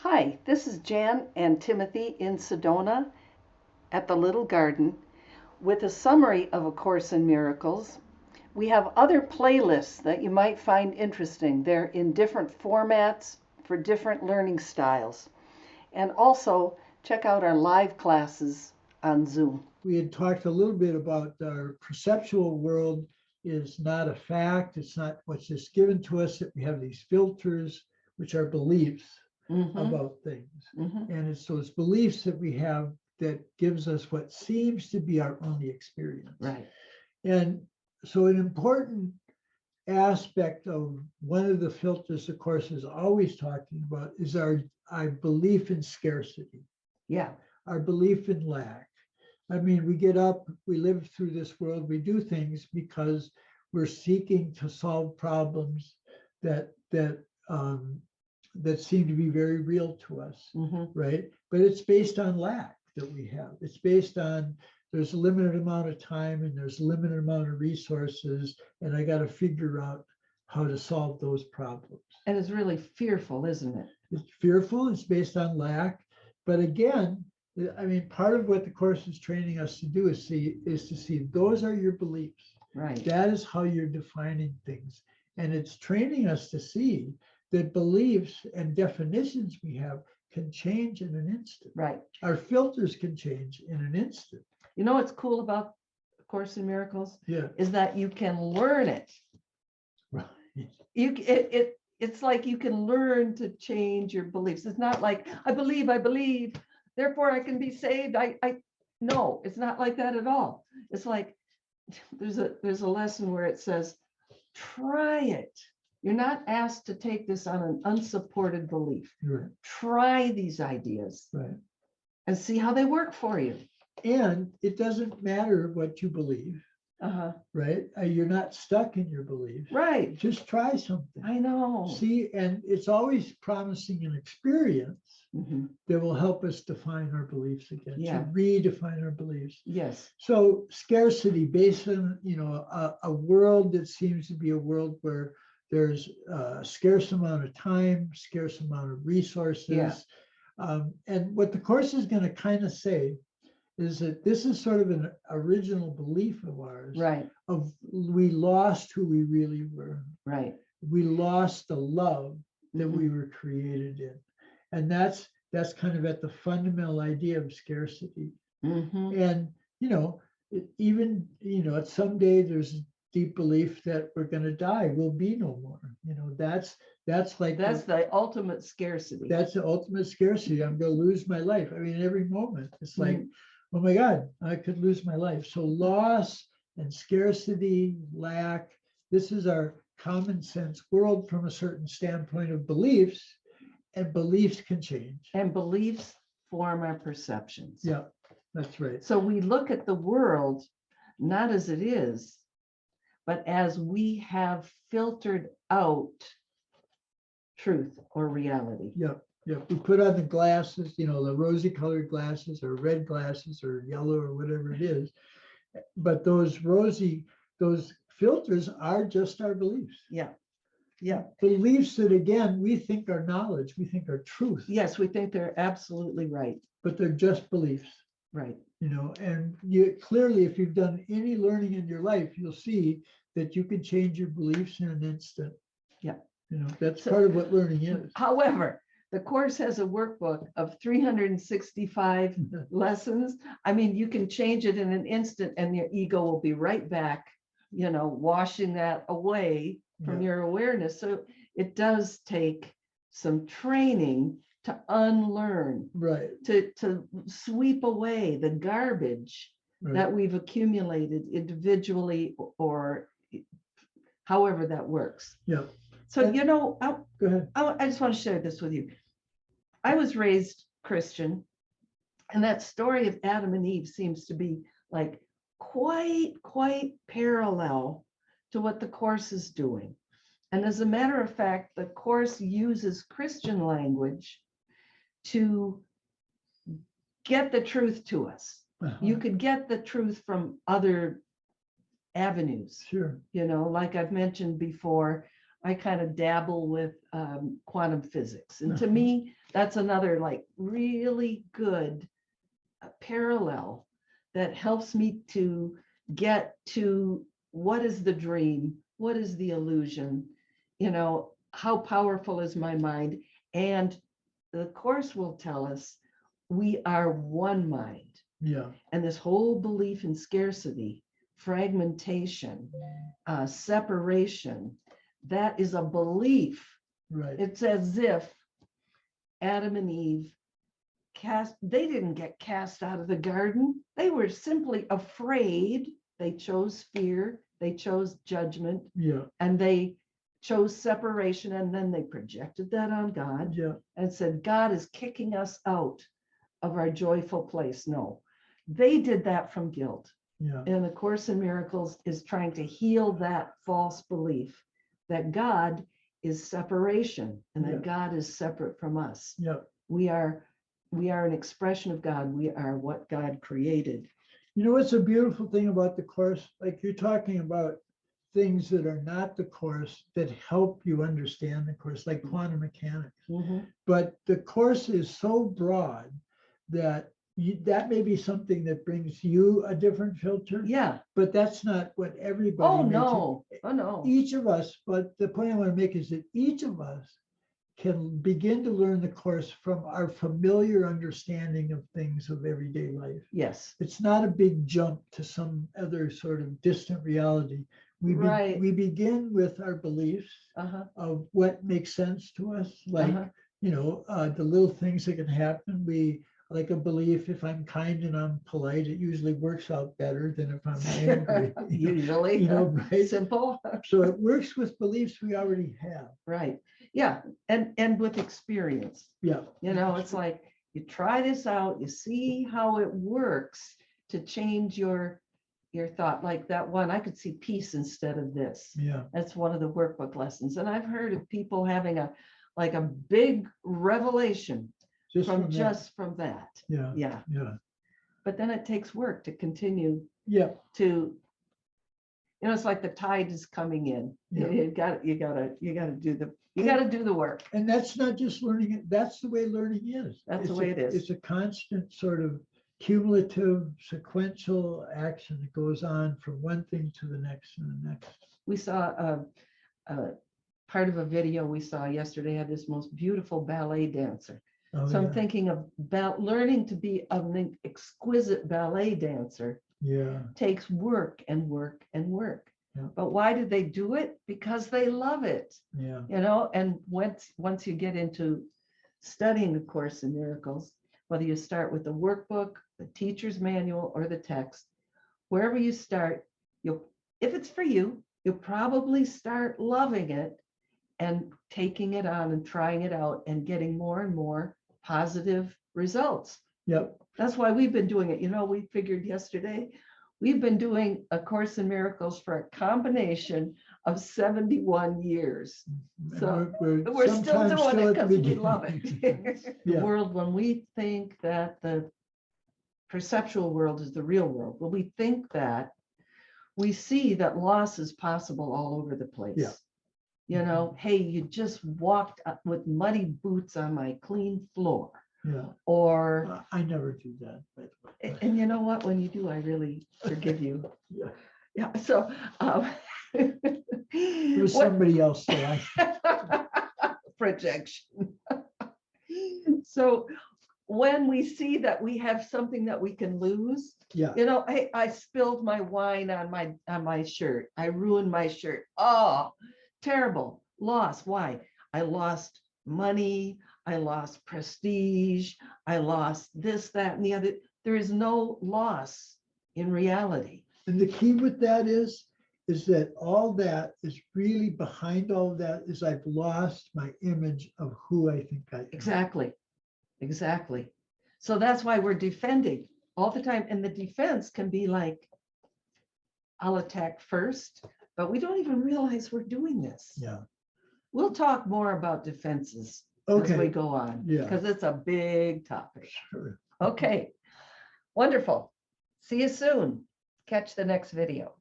Hi, this is Jan and Timothy in Sedona at the Little Garden with a summary of A Course in Miracles. We have other playlists that you might find interesting. They're in different formats for different learning styles. And also check out our live classes on Zoom. We had talked a little bit about our perceptual world is not a fact. It's not what's just given to us, that we have these filters, which are beliefs about things. And it's those beliefs that we have that gives us what seems to be our only experience. Right. And so an important aspect of one of the filters the Course is always talking about is our belief in scarcity. Yeah. Our belief in lack. I mean, we get up, we live through this world, we do things because we're seeking to solve problems that seem to be very real to us, right? But it's based on lack that we have. It's based on there's a limited amount of time and there's a limited amount of resources, and I got to figure out how to solve those problems. And it's really fearful, isn't it? It's fearful, it's based on lack. But again, I mean, part of what the Course is training us to do is to see those are your beliefs. Right. That is how you're defining things. And it's training us to see that beliefs and definitions we have can change in an instant. Right. Our filters can change in an instant. You know what's cool about A Course in Miracles? Yeah. Is that you can learn it. Right. It's like you can learn to change your beliefs. It's not like I believe, therefore I can be saved. No, it's not like that at all. It's like there's a lesson where it says, try it. You're not asked to take this on an unsupported belief. Right. Try these ideas, right, and see how they work for you. And it doesn't matter what you believe. Right? You're not stuck in your belief. Right. Just try something. I know. See, and it's always promising an experience that will help us define our beliefs again, to redefine our beliefs. Yes. So Scarcity Basin, a world that seems to be a world where there's a scarce amount of time, scarce amount of resources. Yeah. And what the Course is going to kind of say is that this is sort of an original belief of ours. Right. Of we lost who we really were. Right. We lost the love that we were created in. And that's kind of at the fundamental idea of scarcity. And, even, at someday there's deep belief that we're going to die, we'll be no more. That's the ultimate scarcity. That's the ultimate scarcity. I'm going to lose my life. I mean, every moment it's like, oh my God, I could lose my life. So loss and scarcity, lack, this is our common sense world from a certain standpoint of beliefs, and beliefs can change. And beliefs form our perceptions. Yeah, that's right. So we look at the world not as it is, but as we have filtered out truth or reality. Yeah. Yeah, we put on the glasses, the rosy colored glasses or red glasses or yellow or whatever it is. But those filters are just our beliefs. Yeah. Yeah. Beliefs that, again, we think are knowledge, we think are truth. Yes, we think they're absolutely right. But they're just beliefs. Right. And clearly, if you've done any learning in your life, you'll see that you can change your beliefs in an instant. Yeah. That's part of what learning is. However, the Course has a workbook of 365 lessons. I mean, you can change it in an instant and your ego will be right back, washing that away from your awareness. So it does take some training to unlearn, right? To sweep away the garbage that we've accumulated individually or however that works. Yeah. So, go ahead. I just want to share this with you. I was raised Christian, and that story of Adam and Eve seems to be like quite parallel to what the Course is doing. And as a matter of fact, the Course uses Christian language to get the truth to us. You could get the truth from other avenues. Sure. Like I've mentioned before, I kind of dabble with quantum physics. And to me, that's another like really good parallel that helps me to get to what is the dream, what is the illusion, you know, how powerful is my mind? And the Course will tell us we are one mind. Yeah. And this whole belief in scarcity, fragmentation, separation, that is a belief. Right. It's as if Adam and Eve they didn't get cast out of the garden. They were simply afraid. They chose fear, they chose judgment, Yeah. and they chose separation, and then they projected that on God. Yeah. And said, God is kicking us out of our joyful place. No, they did that from guilt. Yeah. And the Course in Miracles is trying to heal that false belief that God is separation and that God is separate from us. Yeah. We are an expression of God. We are what God created. You know, what's a beautiful thing about the Course? Like, you're talking about things that are not the Course that help you understand the Course, like quantum mechanics. Mm-hmm. But the Course is so broad that that may be something that brings you a different filter. Yeah. But that's not what everybody. Oh, no. Oh, no. Each of us, but the point I want to make is that each of us can begin to learn the Course from our familiar understanding of things of everyday life. Yes. It's not a big jump to some other sort of distant reality. We begin with our beliefs of what makes sense to us, like, you know, the little things that can happen. We like a belief, if I'm kind and I'm polite, it usually works out better than if I'm angry. Usually, you know, right? Simple. So it works with beliefs we already have. Right. Yeah. And with experience. Yeah. You know, it's like you try this out, you see how it works to change your thought. Like that one, I could see peace instead of this. Yeah. That's one of the workbook lessons. And I've heard of people having a big revelation from that. Yeah. Yeah. Yeah. But then it takes work to continue. Yeah. To, you know, it's like the tide is coming in. Yeah. You gotta do the work. And that's not just learning it. That's the way learning is. That's the way it is. It's a constant sort of cumulative, sequential action that goes on from one thing to the next and the next. We saw part of a video we saw yesterday had this most beautiful ballet dancer. Oh, so I'm thinking about learning to be an exquisite ballet dancer. Yeah. Takes work and work and work. Yeah. But why did they do it? Because they love it. Yeah. You know, and once you get into studying the Course in Miracles, whether you start with the workbook, the teacher's manual, or the text, wherever you start, if it's for you, you'll probably start loving it and taking it on and trying it out and getting more and more positive results. Yep. That's why we've been doing it. You know, we figured yesterday, we've been doing A Course in Miracles for a combination of 71 years. So we're still doing it because we love it. The world, when we think that the perceptual world is the real world, when we think that, we see that loss is possible all over the place. Yeah. You know, hey, you just walked up with muddy boots on my clean floor. Yeah. Or I never do that. But and you know what? When you do, I really forgive you. Yeah. Yeah. So it was somebody else. So projection. So when we see that we have something that we can lose, you know, hey, I spilled my wine on my shirt. I ruined my shirt. Oh, terrible loss. Why? I lost money. I lost prestige. I lost this, that, and the other. There is no loss in reality. And the key with that is that all that is really behind all of that is I've lost my image of who I think I am. Exactly. Exactly. So that's why we're defending all the time. And the defense can be like, I'll attack first, but we don't even realize we're doing this. Yeah. We'll talk more about defenses as we go on, because it's a big topic. Sure. Okay. Wonderful. See you soon. Catch the next video.